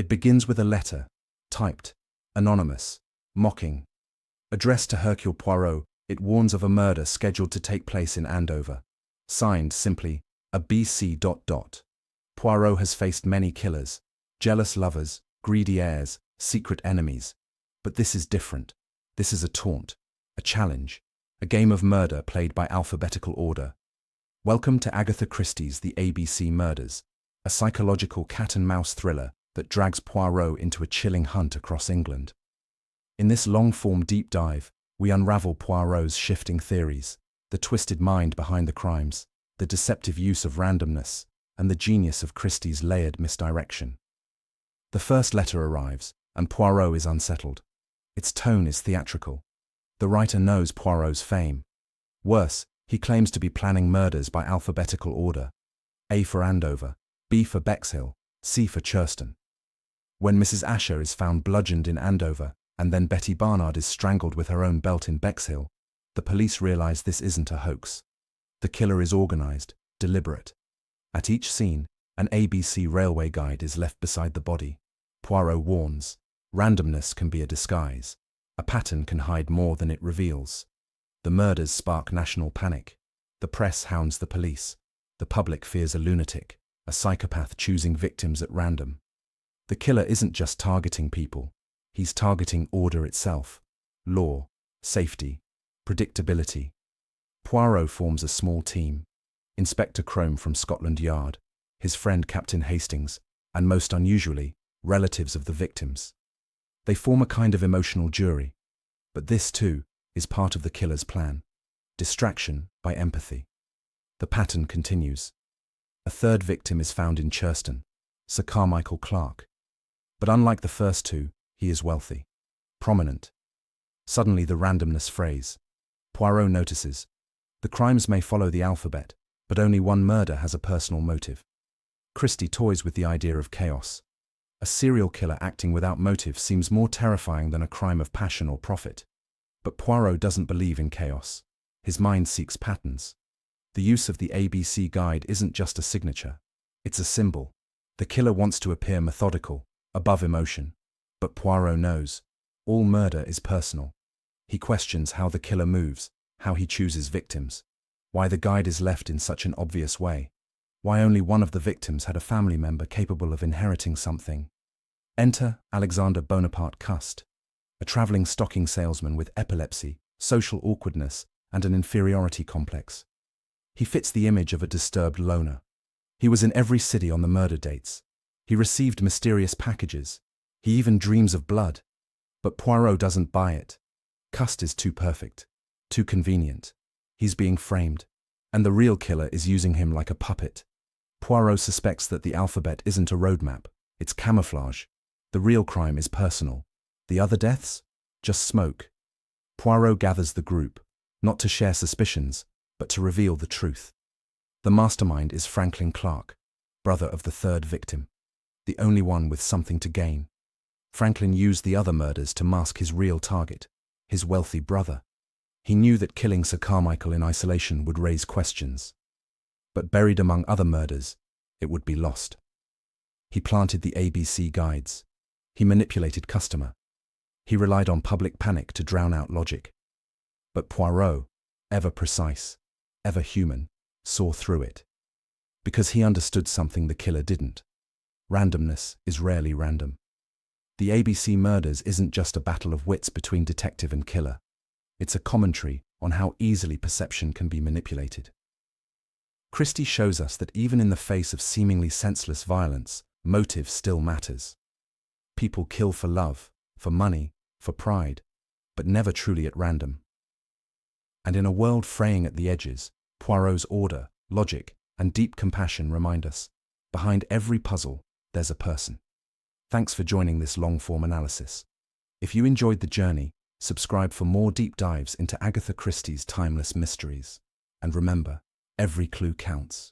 It begins with a letter, typed, anonymous, mocking. Addressed to Hercule Poirot, it warns of a murder scheduled to take place in Andover. Signed simply, A.B.C. Poirot has faced many killers, jealous lovers, greedy heirs, secret enemies. But this is different. This is a taunt, a challenge, a game of murder played by alphabetical order. Welcome to Agatha Christie's The A.B.C. Murders, a psychological cat-and-mouse thriller that drags Poirot into a chilling hunt across England. In this long-form deep dive, we unravel Poirot's shifting theories, the twisted mind behind the crimes, the deceptive use of randomness, and the genius of Christie's layered misdirection. The first letter arrives, and Poirot is unsettled. Its tone is theatrical. The writer knows Poirot's fame. Worse, he claims to be planning murders by alphabetical order. A for Andover, B for Bexhill, C for Churston. When Mrs. Asher is found bludgeoned in Andover, and then Betty Barnard is strangled with her own belt in Bexhill, the police realize this isn't a hoax. The killer is organized, deliberate. At each scene, an ABC railway guide is left beside the body. Poirot warns, randomness can be a disguise. A pattern can hide more than it reveals. The murders spark national panic. The press hounds the police. The public fears a lunatic, a psychopath choosing victims at random. The killer isn't just targeting people. He's targeting order itself. Law, safety, predictability. Poirot forms a small team. Inspector Crome from Scotland Yard, his friend Captain Hastings, and most unusually, relatives of the victims. They form a kind of emotional jury. But this, too, is part of the killer's plan. Distraction by empathy. The pattern continues. A third victim is found in Churston, Sir Carmichael Clark. But unlike the first two, he is wealthy, prominent. Suddenly the randomness phrase. Poirot notices. The crimes may follow the alphabet, but only one murder has a personal motive. Christie toys with the idea of chaos. A serial killer acting without motive seems more terrifying than a crime of passion or profit. But Poirot doesn't believe in chaos. His mind seeks patterns. The use of the ABC guide isn't just a signature. It's a symbol. The killer wants to appear methodical, above emotion. But Poirot knows. All murder is personal. He questions how the killer moves, how he chooses victims, why the guide is left in such an obvious way, why only one of the victims had a family member capable of inheriting something. Enter Alexander Bonaparte Cust, a traveling stocking salesman with epilepsy, social awkwardness, and an inferiority complex. He fits the image of a disturbed loner. He was in every city on the murder dates. He received mysterious packages. He even dreams of blood. But Poirot doesn't buy it. Cust is too perfect, too convenient. He's being framed, and the real killer is using him like a puppet. Poirot suspects that the alphabet isn't a roadmap, it's camouflage. The real crime is personal. The other deaths? Just smoke. Poirot gathers the group, not to share suspicions, but to reveal the truth. The mastermind is Franklin Clark, brother of the third victim, the only one with something to gain. Franklin used the other murders to mask his real target, his wealthy brother. He knew that killing Sir Carmichael in isolation would raise questions. But buried among other murders, it would be lost. He planted the ABC guides. He manipulated customer. He relied on public panic to drown out logic. But Poirot, ever precise, ever human, saw through it. Because he understood something the killer didn't. Randomness is rarely random. The ABC Murders isn't just a battle of wits between detective and killer. It's a commentary on how easily perception can be manipulated. Christie shows us that even in the face of seemingly senseless violence, motive still matters. People kill for love, for money, for pride, but never truly at random. And in a world fraying at the edges, Poirot's order, logic, and deep compassion remind us, behind every puzzle, there's a person. Thanks for joining this long-form analysis. If you enjoyed the journey, subscribe for more deep dives into Agatha Christie's timeless mysteries. And remember, every clue counts.